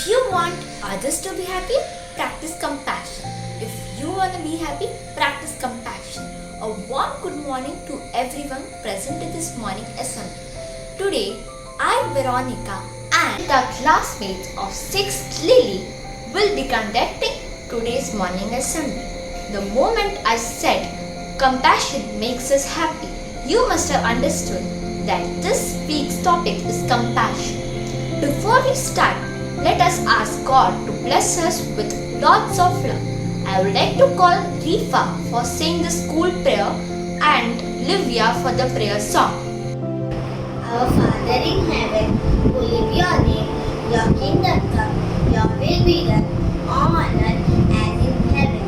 If you want others to be happy, practice compassion. If you want to be happy, practice compassion. A warm good morning to everyone present in this morning assembly. Today, I, Veronica, and our classmates of 6th Lily will be conducting today's morning assembly. The moment I said compassion makes us happy, you must have understood that this week's topic is compassion. Before we start, let us ask God to bless us with lots of love. I would like to call Rifa for saying the school prayer and Livia for the prayer song. Our Father in heaven, holy be your name, your kingdom come, your will be done, on earth as in heaven.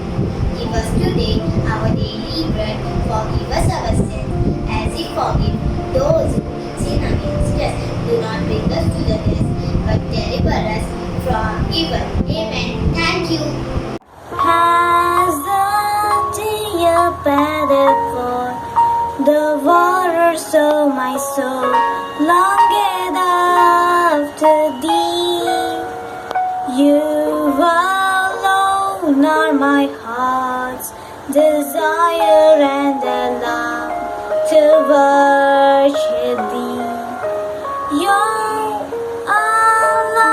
Give us today our daily bread, forgive us our sins, as we forgive those who sin against us. Do not bring us to the test, but deliver us from evil. Amen. Thank you. Has the deer panted for the waters of my soul longed after thee? You alone are my heart's desire and a love to worship thee. You alone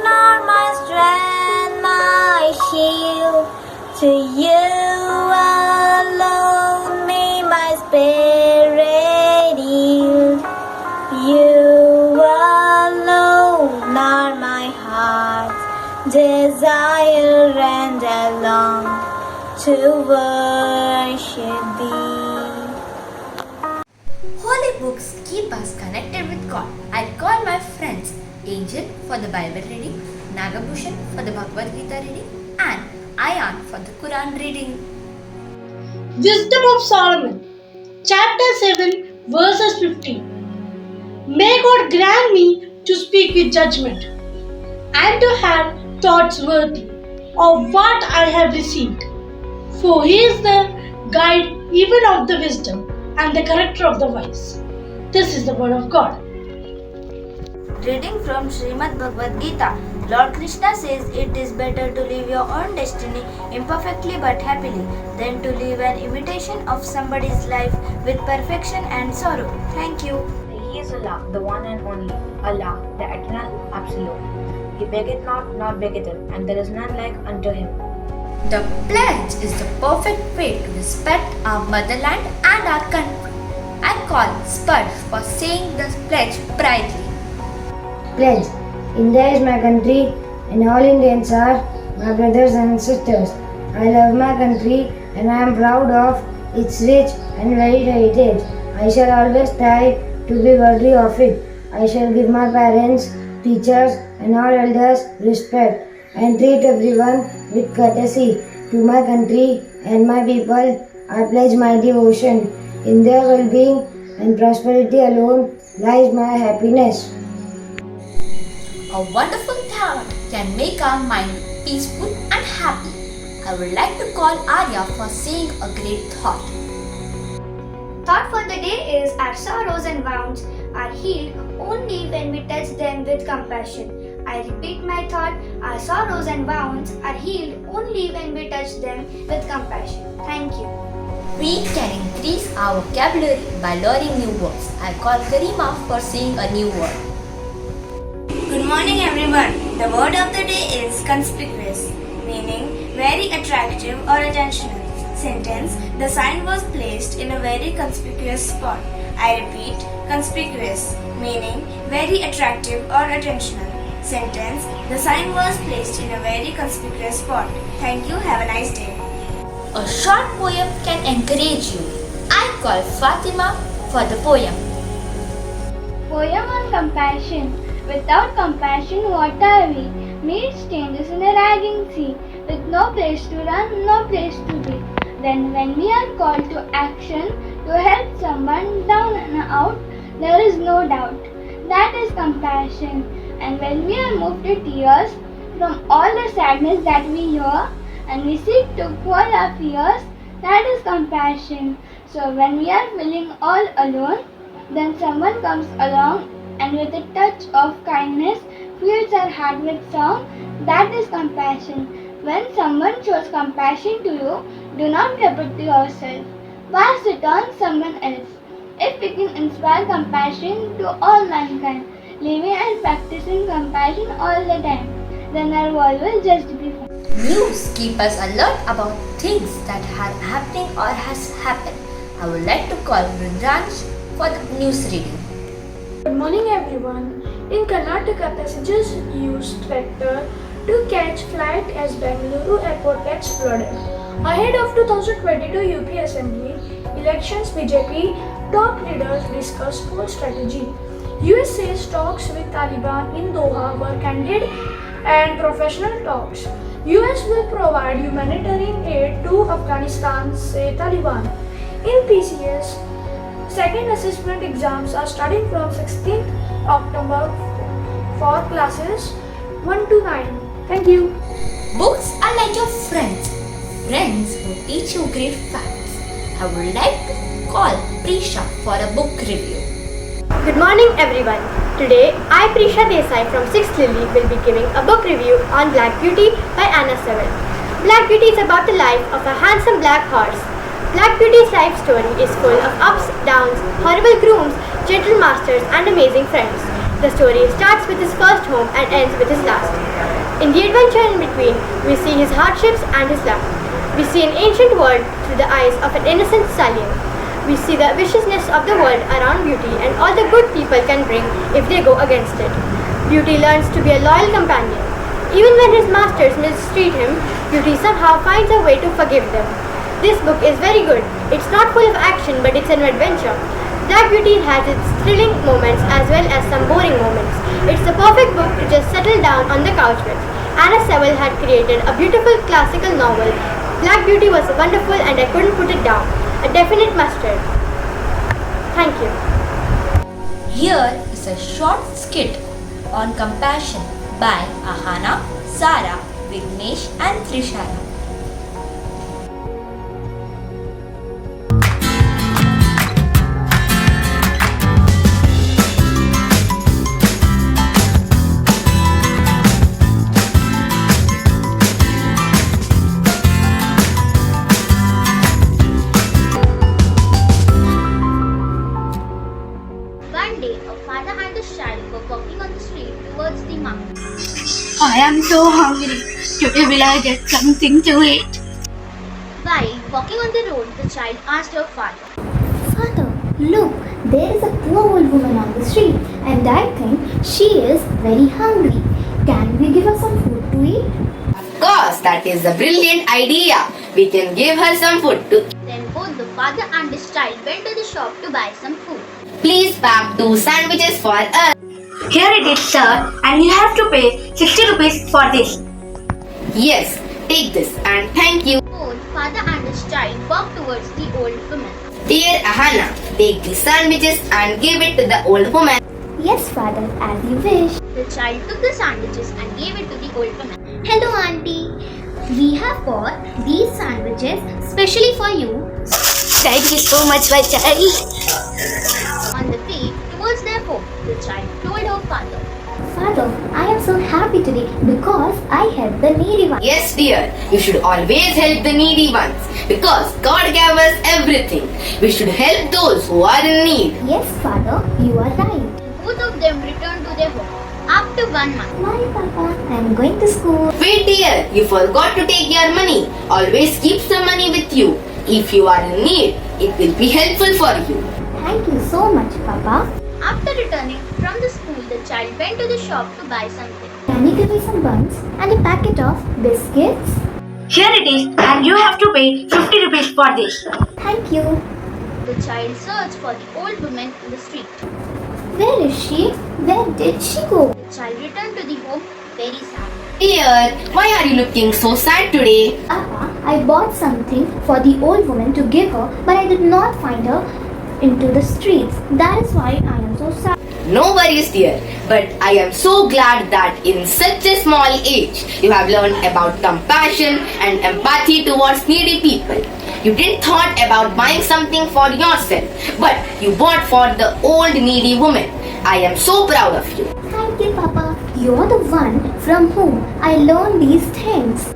are my strength, my shield. To you alone may my spirit yield. You alone are my heart's desire, and I long to worship thee. Holy books keep us connected with God. I call my friends Angel for the Bible reading, Nagabhushan for the Bhagavad Gita reading, and Ayan for the Quran reading. Wisdom of Solomon, chapter 7, verses 15. May God grant me to speak with judgment and to have thoughts worthy of what I have received. For He is the guide even of the wisdom and the corrector of the wise. This is the word of God. Reading from Srimad Bhagavad Gita, Lord Krishna says it is better to live your own destiny imperfectly but happily than to live an imitation of somebody's life with perfection and sorrow. Thank you. He is Allah, the one and only, Allah, the eternal, absolute. He beggeth not, nor begetteth, and there is none like unto him. The pledge is the perfect way to respect our motherland and our country. I call Spud for saying the pledge proudly. Pledge. India is my country and all Indians are my brothers and sisters. I love my country and I am proud of its rich and varied heritage. I shall always strive to be worthy of it. I shall give my parents, teachers and all elders respect and treat everyone with courtesy. To my country and my people, I pledge my devotion. In their well-being and prosperity alone lies my happiness. A wonderful thought can make our mind peaceful and happy. I would like to call Arya for saying a great thought. Thought for the day is our sorrows and wounds are healed only when we touch them with compassion. I repeat my thought, our sorrows and wounds are healed only when we touch them with compassion. Thank you. We can increase our vocabulary by learning new words. I call Karima for saying a new word. Good morning everyone. The word of the day is conspicuous, meaning very attractive or attentional. Sentence, the sign was placed in a very conspicuous spot. I repeat, conspicuous, meaning very attractive or attentional. Sentence, the sign was placed in a very conspicuous spot. Thank you, have a nice day. A short poem can encourage you. I call Fatima for the poem. Poem on compassion. Without compassion, what are we? Mere strangers in a ragging sea, with no place to run, no place to be. Then when we are called to action, to help someone down and out, there is no doubt. That is compassion. And when we are moved to tears from all the sadness that we hear, and we seek to quell our fears, that is compassion. So when we are feeling all alone, then someone comes along and with a touch of kindness feels are had with song, that is compassion. When someone shows compassion to you, do not keep it to yourself. Pass it on someone else. If we can inspire compassion to all mankind, living and practicing compassion all the time, then our world will just be fine. News keep us alert about things that are happening or has happened. I would like to call Rudransh for the news reading. Good morning everyone. In Karnataka, passengers use tractor to catch flight as Bengaluru airport gets flooded. Ahead of 2022 UP Assembly elections, BJP top leaders discuss poll strategy. US says talks with Taliban in Doha were candid and professional talks. US will provide humanitarian aid to Afghanistan, say Taliban. In PCS, second assessment exams are starting from 16th October for classes 1 to 9. Thank you. Books are like your friends who teach you great facts. I would like to call Prisha for a book review. Good morning everyone. Today I, Prisha Desai from 6th Lily, will be giving a book review on Black Beauty by Anna Sewell. Black Beauty is about the life of a handsome black horse. Black Beauty's life story is full of ups, downs, horrible grooms, gentle masters and amazing friends. The story starts with his first home and ends with his last. In the adventure in between, we see his hardships and his luck. We see an ancient world through the eyes of an innocent stallion. We see the viciousness of the world around Beauty and all the good people can bring if they go against it. Beauty learns to be a loyal companion. Even when his masters mistreat him, Beauty somehow finds a way to forgive them. This book is very good. It's not full of action, but it's an adventure. Black Beauty has its thrilling moments as well as some boring moments. It's the perfect book to just settle down on the couch with. Anna Sewell had created a beautiful classical novel. Black Beauty was wonderful and I couldn't put it down. A definite must-read. Thank you. Here is a short skit on compassion by Ahana, Sara, Vignesh and Trishara. One day, a father and a child were walking on the street towards the market. I am so hungry. Today will I get something to eat? While walking on the road, the child asked her father, Father, look, there is a poor old woman on the street and I think she is very hungry. Can we give her some food to eat? Of course, that is a brilliant idea. We can give her some food to eat. Then both the father and his child went to the shop to buy some food. Please pack 2 sandwiches for us. Here it is, sir, and you have to pay 60 rupees for this. Yes, take this and thank you. Both father and his child walked towards the old woman. Dear Ahana, take the sandwiches and give it to the old woman. Yes, Father, as you wish. The child took the sandwiches and gave it to the old woman. Hello, Auntie. We have bought these sandwiches specially for you. Thank you so much, my child. On the way towards their home, the child told her father, Father, I am so happy today because I helped the needy ones. Yes, dear, you should always help the needy ones because God gave us everything. We should help those who are in need. Yes, Father, you are right. both of them returned to their home. After 1 month, Bye, Papa. I am going to school. Wait, dear, you forgot to take your money. Always keep some money with you. If you are in need, it will be helpful for you. Thank you so much, Papa. after returning from the school, the child went to the shop to buy something. Can you give me some buns and a packet of biscuits? Here it is, and you have to pay 50 rupees for this. Thank you. The child searched for the old woman in the street. Where is she? Where did she go? The child returned to the home very sad. Dear, why are you looking so sad today? Papa, I bought something for the old woman to give her, but I did not find her into the streets. That is why I am so sad. No worries, dear. But I am so glad that in such a small age, you have learned about compassion and empathy towards needy people. You didn't thought about buying something for yourself, but you bought for the old needy woman. I am so proud of you. Thank Thank you, Papa. You're the one from whom I learned these things.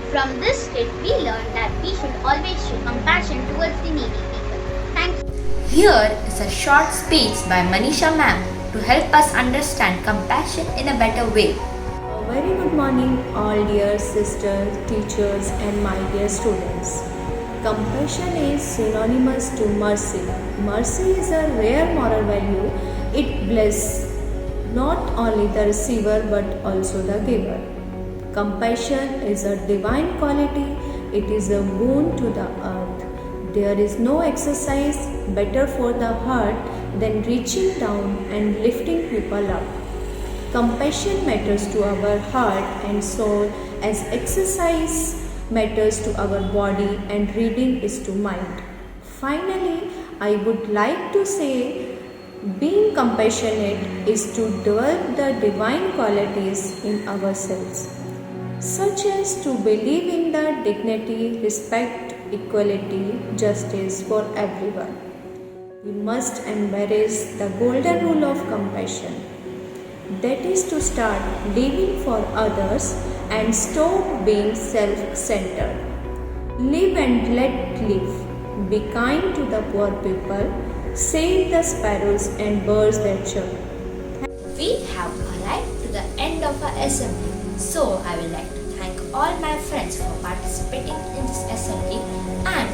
From this skit, we learned that we should always show compassion towards the needy people. Thank you. Here is a short speech by Manisha ma'am to help us understand compassion in a better way. A very good morning, all dear sisters, teachers, and my dear students. Compassion is synonymous to mercy. Mercy is a rare moral value. It blesses not only the receiver but also the giver. Compassion is a divine quality. It is a boon to the earth. There is no exercise better for the heart than reaching down and lifting people up. Compassion matters to our heart and soul as exercise matters to our body and reading is to mind. Finally, I would like to say being compassionate is to develop the divine qualities in ourselves, such as to believe in the dignity, respect, equality, justice for everyone. We must embrace the golden rule of compassion. That is to start living for others and stop being self-centered. Live and let live. Be kind to the poor people. Save the sparrows and birds that chirp. We have arrived to the end of our assembly. So I would like to thank all my friends for participating in this assembly and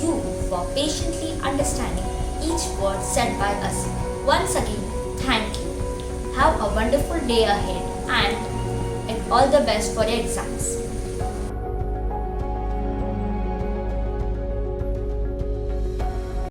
you for patiently understanding each word said by us. Once again, thank you. Have a wonderful day ahead and all the best for your exams.